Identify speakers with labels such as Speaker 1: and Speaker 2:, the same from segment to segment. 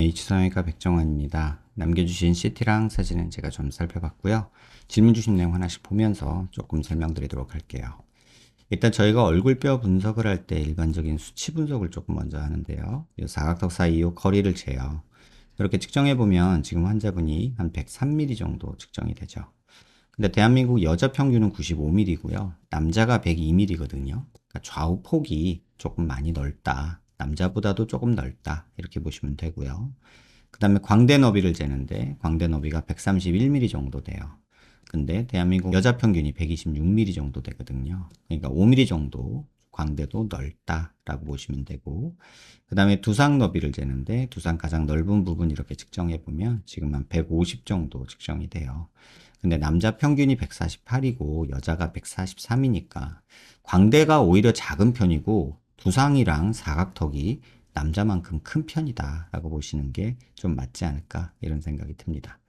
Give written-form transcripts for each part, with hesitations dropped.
Speaker 1: H성형외과 백정환입니다. 남겨주신 CT랑 사진은 제가 좀 살펴봤고요. 질문 주신 내용 하나씩 보면서 조금 설명드리도록 할게요. 일단 저희가 얼굴뼈 분석을 할 때 일반적인 수치 분석을 조금 먼저 하는데요. 이 사각턱 사이 이 거리를 재요. 이렇게 측정해보면 지금 환자분이 한 103mm 정도 측정이 되죠. 근데 대한민국 여자 평균은 95mm고요. 남자가 102mm거든요. 그러니까 좌우 폭이 조금 많이 넓다. 남자보다도 조금 넓다. 이렇게 보시면 되고요. 그 다음에 광대 너비를 재는데 광대 너비가 131mm 정도 돼요. 근데 대한민국 여자 평균이 126mm 정도 되거든요. 그러니까 5mm 정도 광대도 넓다라고 보시면 되고, 그 다음에 두상 너비를 재는데 두상 가장 넓은 부분 이렇게 측정해 보면 지금 한 150 정도 측정이 돼요. 근데 남자 평균이 148이고 여자가 143이니까 광대가 오히려 작은 편이고 두상이랑 사각턱이 남자만큼 큰 편이다 라고 보시는 게 좀 맞지 않을까 이런 생각이 듭니다.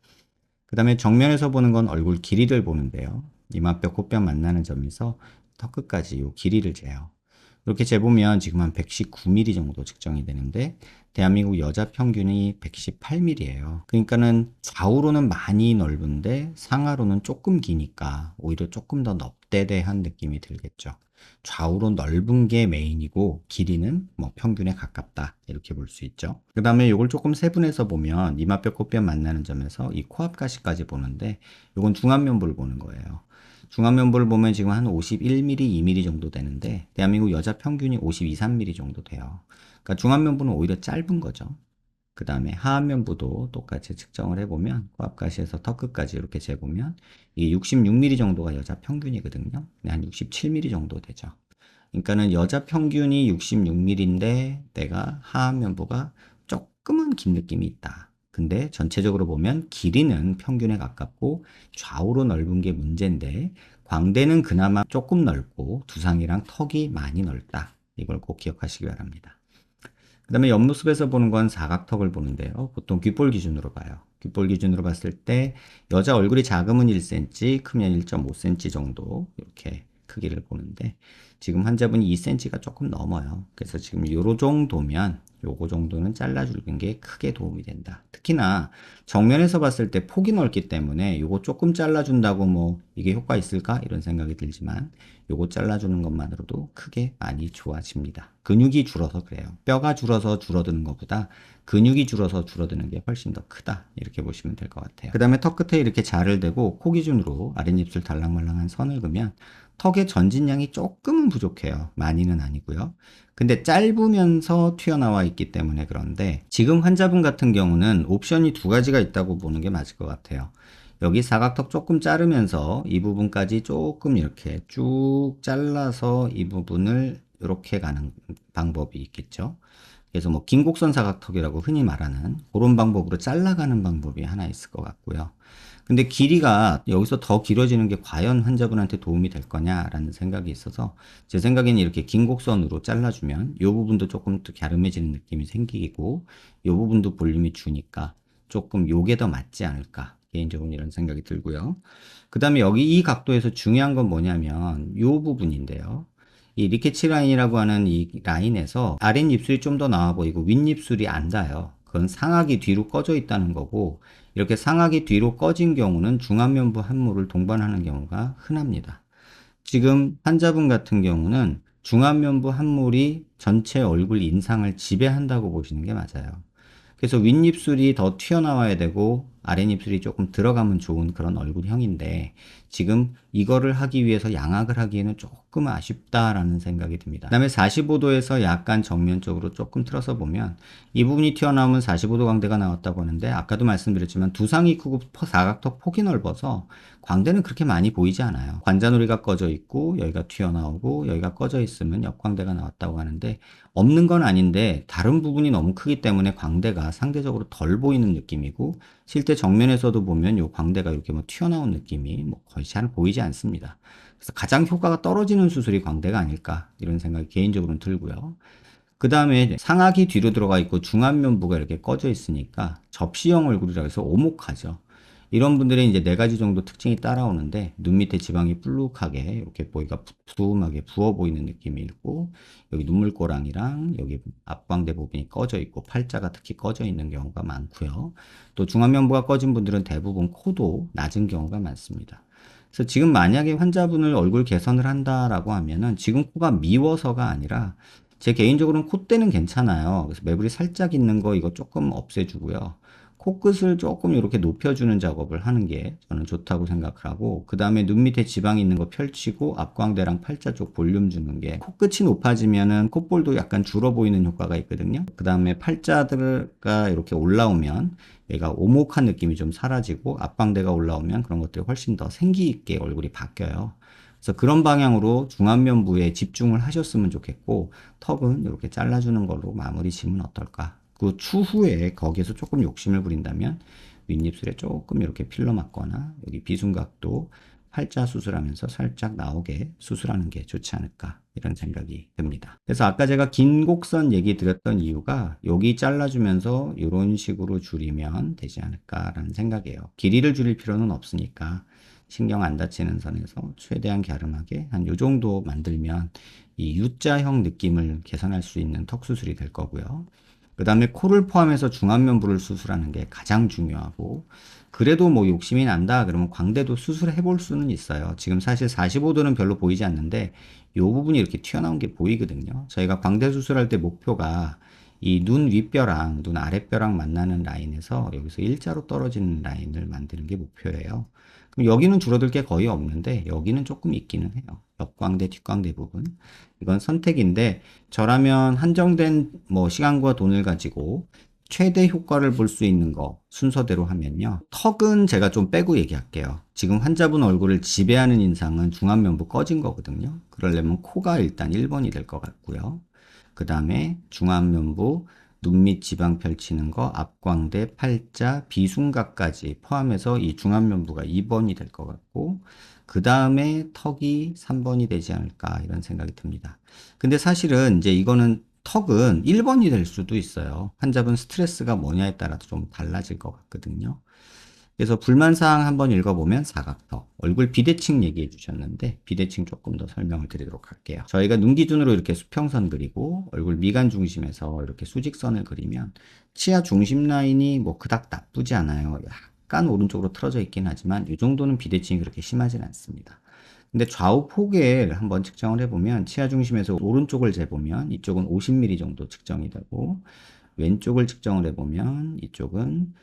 Speaker 1: 그 다음에 정면에서 보는 건 얼굴 길이를 보는데요. 이마뼈 코뼈 만나는 점에서 턱끝까지 이 길이를 재요. 이렇게 재보면 지금 한 119mm 정도 측정이 되는데 대한민국 여자 평균이 118mm예요. 그러니까는 좌우로는 많이 넓은데 상하로는 조금 기니까 오히려 조금 더 넙대대한 느낌이 들겠죠. 좌우로 넓은 게 메인이고 길이는 뭐 평균에 가깝다 이렇게 볼 수 있죠. 그 다음에 이걸 조금 세분해서 보면 이마뼈 코뼈 만나는 점에서 이 코앞 가시까지 보는데 이건 중안면부를 보는 거예요. 중안면부를 보면 지금 한 51mm, 2mm 정도 되는데 대한민국 여자 평균이 52, 3mm 정도 돼요. 그러니까 중안면부는 오히려 짧은 거죠. 그 다음에 하안면부도 똑같이 측정을 해보면 코앞가시에서 턱끝까지 이렇게 재보면 이게 66mm 정도가 여자 평균이거든요. 한 67mm 정도 되죠. 그러니까는 여자 평균이 66mm인데 내가 하안면부가 조금은 긴 느낌이 있다. 근데 전체적으로 보면 길이는 평균에 가깝고 좌우로 넓은 게 문제인데 광대는 그나마 조금 넓고 두상이랑 턱이 많이 넓다. 이걸 꼭 기억하시기 바랍니다. 그 다음에 옆모습에서 보는 건 사각턱을 보는데요. 보통 귓볼 기준으로 봐요. 귓볼 기준으로 봤을 때 여자 얼굴이 작으면 1cm, 크면 1.5cm 정도 이렇게 크기를 보는데 지금 환자분이 2cm가 조금 넘어요. 그래서 지금 요로 정도면 요거 정도는 잘라주는 게 크게 도움이 된다. 특히나 정면에서 봤을 때 폭이 넓기 때문에 요거 조금 잘라준다고 뭐 이게 효과 있을까? 이런 생각이 들지만 요거 잘라주는 것만으로도 크게 많이 좋아집니다. 근육이 줄어서 그래요. 뼈가 줄어서 줄어드는 것보다 근육이 줄어서 줄어드는 게 훨씬 더 크다. 이렇게 보시면 될 것 같아요. 그 다음에 턱 끝에 이렇게 자를 대고 코 기준으로 아랫입술 달랑말랑한 선을 그으면 턱의 전진량이 조금은 부족해요. 많이는 아니고요. 근데 짧으면서 튀어나와 있기 때문에 그런데 지금 환자분 같은 경우는 옵션이 두 가지가 있다고 보는 게 맞을 것 같아요. 여기 사각턱 조금 자르면서 이 부분까지 조금 이렇게 쭉 잘라서 이 부분을 이렇게 가는 방법이 있겠죠. 그래서 뭐 긴 곡선 사각턱이라고 흔히 말하는 그런 방법으로 잘라가는 방법이 하나 있을 것 같고요. 근데 길이가 여기서 더 길어지는 게 과연 환자분한테 도움이 될 거냐라는 생각이 있어서 제 생각에는 이렇게 긴 곡선으로 잘라주면 이 부분도 조금 더 갸름해지는 느낌이 생기고 이 부분도 볼륨이 주니까 조금 요게 더 맞지 않을까 개인적으로 이런 생각이 들고요. 그 다음에 여기 이 각도에서 중요한 건 뭐냐면 이 부분인데요. 이 리케치 라인이라고 하는 이 라인에서 아랫입술이 좀 더 나와 보이고 윗입술이 안 닿아요. 그건 상악이 뒤로 꺼져 있다는 거고 이렇게 상악이 뒤로 꺼진 경우는 중안면부 함몰을 동반하는 경우가 흔합니다. 지금 환자분 같은 경우는 중안면부 함몰이 전체 얼굴 인상을 지배한다고 보시는 게 맞아요. 그래서 윗입술이 더 튀어나와야 되고 아랫입술이 조금 들어가면 좋은 그런 얼굴형인데 지금 이거를 하기 위해서 양악을 하기에는 조금 아쉽다라는 생각이 듭니다. 그 다음에 45도에서 약간 정면적으로 조금 틀어서 보면 이 부분이 튀어나오면 45도 광대가 나왔다고 하는데 아까도 말씀드렸지만 두상이 크고 사각턱 폭이 넓어서 광대는 그렇게 많이 보이지 않아요. 관자놀이가 꺼져 있고 여기가 튀어나오고 여기가 꺼져 있으면 옆광대가 나왔다고 하는데 없는 건 아닌데 다른 부분이 너무 크기 때문에 광대가 상대적으로 덜 보이는 느낌이고 실제 정면에서도 보면 이 광대가 이렇게 뭐 튀어나온 느낌이 뭐 거의 잘 보이지 않습니다. 그래서 가장 효과가 떨어지는 수술이 광대가 아닐까 이런 생각이 개인적으로는 들고요. 그 다음에 상악이 뒤로 들어가 있고 중안면부가 이렇게 꺼져 있으니까 접시형 얼굴이라 해서 오목하죠. 이런 분들이 이제 네 가지 정도 특징이 따라오는데, 눈 밑에 지방이 불룩하게 이렇게 보기가 두툼하게 부어 보이는 느낌이 있고, 여기 눈물꼬랑이랑 여기 앞광대 부분이 꺼져 있고 팔자가 특히 꺼져 있는 경우가 많고요. 또 중안면부가 꺼진 분들은 대부분 코도 낮은 경우가 많습니다. 그래서 지금 만약에 환자분을 얼굴 개선을 한다라고 하면은 지금 코가 미워서가 아니라, 제 개인적으로는 콧대는 괜찮아요. 그래서 매부리 살짝 있는 거 이거 조금 없애주고요. 코끝을 조금 이렇게 높여주는 작업을 하는 게 저는 좋다고 생각을 하고, 그 다음에 눈 밑에 지방이 있는 거 펼치고 앞광대랑 팔자 쪽 볼륨 주는 게, 코끝이 높아지면은 콧볼도 약간 줄어 보이는 효과가 있거든요. 그 다음에 팔자가 이렇게 올라오면 얘가 오목한 느낌이 좀 사라지고, 앞광대가 올라오면 그런 것들이 훨씬 더 생기 있게 얼굴이 바뀌어요. 그래서 그런 방향으로 중안면부에 집중을 하셨으면 좋겠고, 턱은 이렇게 잘라주는 걸로 마무리 지으면 어떨까. 그 추후에 거기에서 조금 욕심을 부린다면 윗입술에 조금 이렇게 필러 맞거나 여기 비순각도 팔자 수술하면서 살짝 나오게 수술하는 게 좋지 않을까, 이런 생각이 듭니다. 그래서 아까 제가 긴 곡선 얘기 드렸던 이유가, 여기 잘라주면서 이런 식으로 줄이면 되지 않을까라는 생각이에요. 길이를 줄일 필요는 없으니까 신경 안 다치는 선에서 최대한 갸름하게 한 요 정도 만들면 이 U자형 느낌을 개선할 수 있는 턱 수술이 될 거고요. 그 다음에 코를 포함해서 중안면부를 수술하는 게 가장 중요하고, 그래도 뭐 욕심이 난다 그러면 광대도 수술해 볼 수는 있어요. 지금 사실 45도는 별로 보이지 않는데 이 부분이 이렇게 튀어나온 게 보이거든요. 저희가 광대 수술할 때 목표가 이 눈 윗뼈랑 눈 아랫뼈랑 만나는 라인에서 여기서 일자로 떨어지는 라인을 만드는 게 목표예요. 그럼 여기는 줄어들 게 거의 없는데 여기는 조금 있기는 해요. 옆광대, 뒷광대 부분. 이건 선택인데, 저라면 한정된 뭐 시간과 돈을 가지고 최대 효과를 볼 수 있는 거 순서대로 하면요. 턱은 제가 좀 빼고 얘기할게요. 지금 환자분 얼굴을 지배하는 인상은 중안면부 꺼진 거거든요. 그러려면 코가 일단 1번이 될 것 같고요. 그 다음에 중안면부, 눈 밑 지방 펼치는 거, 앞광대, 팔자, 비순각까지 포함해서 이 중안면부가 2번이 될 것 같고, 그 다음에 턱이 3번이 되지 않을까, 이런 생각이 듭니다. 근데 사실은 이제 이거는 턱은 1번이 될 수도 있어요. 환자분 스트레스가 뭐냐에 따라서 좀 달라질 것 같거든요. 그래서 불만사항 한번 읽어보면 사각턱, 얼굴 비대칭 얘기해 주셨는데 비대칭 조금 더 설명을 드리도록 할게요. 저희가 눈 기준으로 이렇게 수평선 그리고 얼굴 미간 중심에서 이렇게 수직선을 그리면 치아 중심 라인이 뭐 그닥 나쁘지 않아요. 약간 오른쪽으로 틀어져 있긴 하지만 이 정도는 비대칭이 그렇게 심하진 않습니다. 근데 좌우 폭을 한번 측정을 해보면 치아 중심에서 오른쪽을 재보면 이쪽은 50mm 정도 측정이 되고, 왼쪽을 측정을 해보면 이쪽은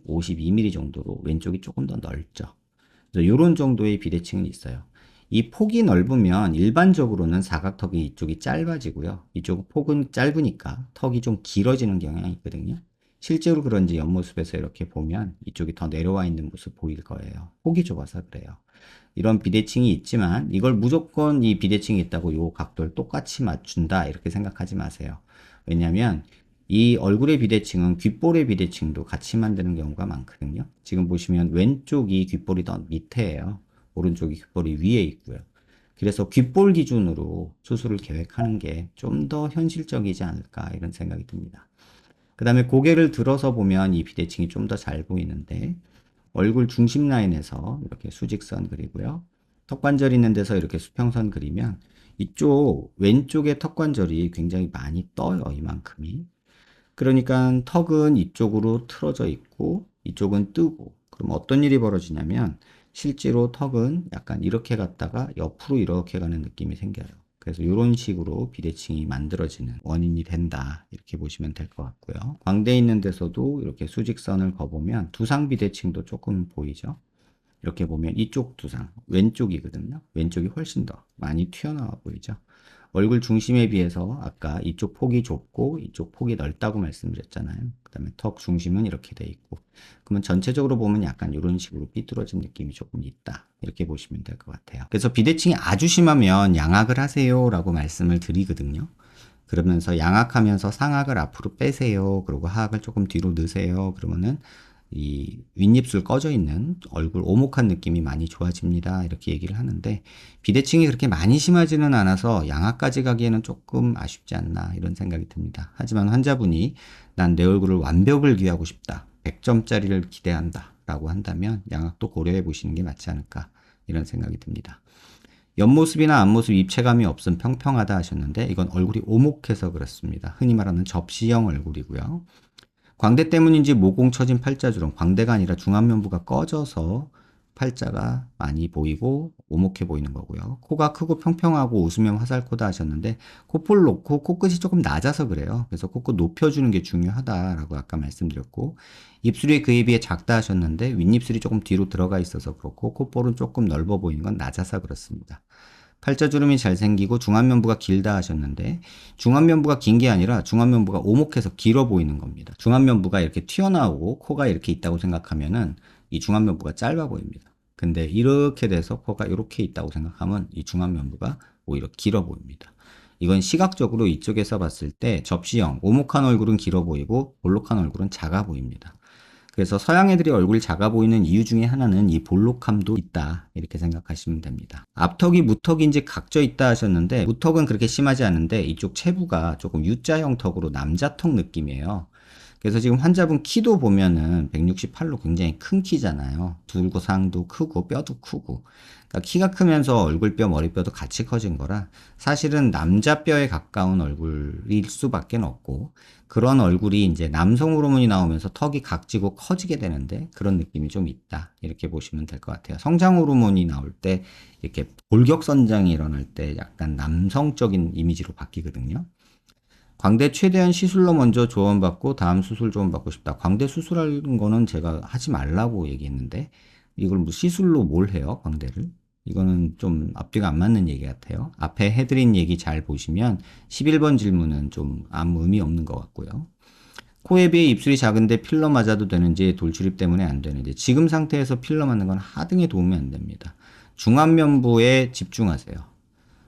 Speaker 1: 52mm 정도로 왼쪽이 조금 더 넓죠. 그래서 이런 정도의 비대칭은 있어요. 이 폭이 넓으면 일반적으로는 사각턱이 이쪽이 짧아지고요. 이쪽 폭은 짧으니까 턱이 좀 길어지는 경향이 있거든요. 실제로 그런지 옆모습에서 이렇게 보면 이쪽이 더 내려와 있는 모습 보일 거예요. 폭이 좁아서 그래요. 이런 비대칭이 있지만 이걸 무조건 이 비대칭이 있다고 이 각도를 똑같이 맞춘다 이렇게 생각하지 마세요. 왜냐하면 이 얼굴의 비대칭은 귓볼의 비대칭도 같이 만드는 경우가 많거든요. 지금 보시면 왼쪽이 귓볼이 더 밑에예요. 오른쪽이 귓볼이 위에 있고요. 그래서 귓볼 기준으로 수술을 계획하는 게 좀 더 현실적이지 않을까, 이런 생각이 듭니다. 그 다음에 고개를 들어서 보면 이 비대칭이 좀 더 잘 보이는데, 얼굴 중심 라인에서 이렇게 수직선 그리고요. 턱관절 있는 데서 이렇게 수평선 그리면 이쪽 왼쪽의 턱관절이 굉장히 많이 떠요. 이만큼이. 그러니까 턱은 이쪽으로 틀어져 있고 이쪽은 뜨고, 그럼 어떤 일이 벌어지냐면 실제로 턱은 약간 이렇게 갔다가 옆으로 이렇게 가는 느낌이 생겨요. 그래서 이런 식으로 비대칭이 만들어지는 원인이 된다, 이렇게 보시면 될 것 같고요. 광대 있는 데서도 이렇게 수직선을 그어보면 두상 비대칭도 조금 보이죠. 이렇게 보면 이쪽 두상 왼쪽이거든요. 왼쪽이 훨씬 더 많이 튀어나와 보이죠. 얼굴 중심에 비해서 아까 이쪽 폭이 좁고 이쪽 폭이 넓다고 말씀드렸잖아요. 그 다음에 턱 중심은 이렇게 돼 있고, 그러면 전체적으로 보면 약간 이런 식으로 삐뚤어진 느낌이 조금 있다, 이렇게 보시면 될 것 같아요. 그래서 비대칭이 아주 심하면 양악을 하세요 라고 말씀을 드리거든요. 그러면서 양악하면서 상악을 앞으로 빼세요, 그리고 하악을 조금 뒤로 넣으세요, 그러면은 이 윗입술 꺼져 있는 얼굴 오목한 느낌이 많이 좋아집니다, 이렇게 얘기를 하는데, 비대칭이 그렇게 많이 심하지는 않아서 양악까지 가기에는 조금 아쉽지 않나, 이런 생각이 듭니다. 하지만 환자분이 난 내 얼굴을 완벽을 기하고 싶다, 100점짜리를 기대한다, 라고 한다면 양악도 고려해 보시는 게 맞지 않을까 이런 생각이 듭니다. 옆모습이나 앞모습 입체감이 없음 평평하다 하셨는데 이건 얼굴이 오목해서 그렇습니다. 흔히 말하는 접시형 얼굴이고요. 광대 때문인지 모공 처진 팔자주름, 광대가 아니라 중안면부가 꺼져서 팔자가 많이 보이고 오목해 보이는 거고요. 코가 크고 평평하고 웃으면 화살코다 하셨는데 코볼 놓고 코끝이 조금 낮아서 그래요. 그래서 코끝 높여주는 게 중요하다라고 아까 말씀드렸고, 입술이 그에 비해 작다 하셨는데 윗입술이 조금 뒤로 들어가 있어서 그렇고 콧볼은 조금 넓어 보이는 건 낮아서 그렇습니다. 팔자주름이 잘생기고 중안면부가 길다 하셨는데 중안면부가 긴 게 아니라 중안면부가 오목해서 길어 보이는 겁니다. 중안면부가 이렇게 튀어나오고 코가 이렇게 있다고 생각하면은 이 중안면부가 짧아 보입니다. 근데 이렇게 돼서 코가 이렇게 있다고 생각하면 이 중안면부가 오히려 길어 보입니다. 이건 시각적으로 이쪽에서 봤을 때 접시형, 오목한 얼굴은 길어 보이고 볼록한 얼굴은 작아 보입니다. 그래서 서양 애들이 얼굴이 작아 보이는 이유 중에 하나는 이 볼록함도 있다 이렇게 생각하시면 됩니다. 앞턱이 무턱인지 각져 있다 하셨는데 무턱은 그렇게 심하지 않은데 이쪽 체부가 조금 U자형 턱으로 남자턱 느낌이에요. 그래서 지금 환자분 키도 보면은 168로 굉장히 큰 키잖아요. 둘고상도 크고 뼈도 크고. 그러니까 키가 크면서 얼굴뼈, 머리뼈도 같이 커진 거라 사실은 남자뼈에 가까운 얼굴일 수밖에 없고, 그런 얼굴이 이제 남성 호르몬이 나오면서 턱이 각지고 커지게 되는데 그런 느낌이 좀 있다. 이렇게 보시면 될 것 같아요. 성장 호르몬이 나올 때 이렇게 골격선장이 일어날 때 약간 남성적인 이미지로 바뀌거든요. 광대 최대한 시술로 먼저 조언받고 다음 수술 조언받고 싶다. 광대 수술하는 거는 제가 하지 말라고 얘기했는데 이걸 뭐 시술로 뭘 해요? 광대를? 이거는 좀 앞뒤가 안 맞는 얘기 같아요. 앞에 해드린 얘기 잘 보시면 11번 질문은 좀 아무 의미 없는 것 같고요. 코에 비해 입술이 작은데 필러 맞아도 되는지, 돌출입 때문에 안 되는지, 지금 상태에서 필러 맞는 건 하등에 도움이 안 됩니다. 중안면부에 집중하세요.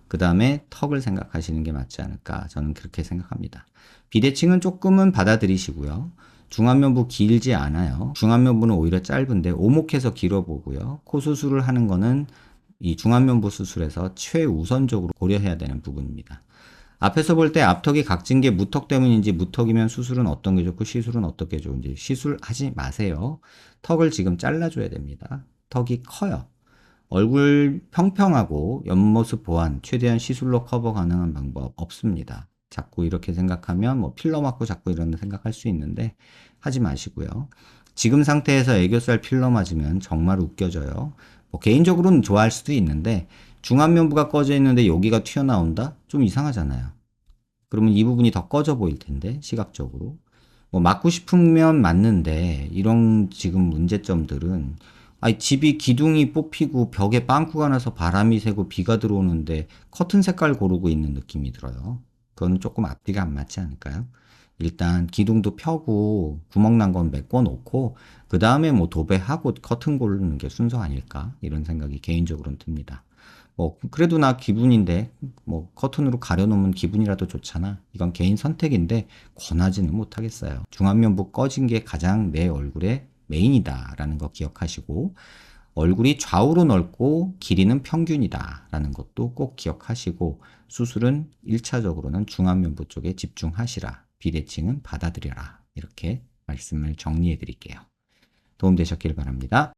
Speaker 1: 그 다음에 턱을 생각하시는 게 맞지 않을까, 저는 그렇게 생각합니다. 비대칭은 조금은 받아들이시고요. 중안면부 길지 않아요. 중안면부는 오히려 짧은데 오목해서 길어 보고요. 코 수술을 하는 거는 이 중안면부 수술에서 최우선적으로 고려해야 되는 부분입니다. 앞에서 볼 때 앞턱이 각진 게 무턱 때문인지, 무턱이면 수술은 어떤 게 좋고 시술은 어떻게 좋은지, 시술하지 마세요. 턱을 지금 잘라줘야 됩니다. 턱이 커요. 얼굴 평평하고 옆모습 보완, 최대한 시술로 커버 가능한 방법 없습니다. 자꾸 이렇게 생각하면 뭐 필러 맞고 자꾸 이런 생각할 수 있는데 하지 마시고요. 지금 상태에서 애교살 필러 맞으면 정말 웃겨져요. 뭐 개인적으로는 좋아할 수도 있는데 중안면부가 꺼져 있는데 여기가 튀어나온다? 좀 이상하잖아요. 그러면 이 부분이 더 꺼져 보일 텐데 시각적으로. 뭐 맞고 싶으면 맞는데 이런 지금 문제점들은, 아니 집이 기둥이 뽑히고 벽에 빵꾸가 나서 바람이 새고 비가 들어오는데 커튼 색깔 고르고 있는 느낌이 들어요. 그건 조금 앞뒤가 안 맞지 않을까요? 일단 기둥도 펴고 구멍 난 건 메꿔 놓고 그 다음에 뭐 도배하고 커튼 고르는 게 순서 아닐까 이런 생각이 개인적으로는 듭니다. 뭐 그래도 나 기분인데 뭐 커튼으로 가려놓으면 기분이라도 좋잖아. 이건 개인 선택인데 권하지는 못하겠어요. 중안면부 꺼진 게 가장 내 얼굴의 메인이다라는 거 기억하시고, 얼굴이 좌우로 넓고 길이는 평균이다라는 것도 꼭 기억하시고, 수술은 1차적으로는 중안면부 쪽에 집중하시라. 비대칭은 받아들여라. 이렇게 말씀을 정리해 드릴게요. 도움되셨길 바랍니다.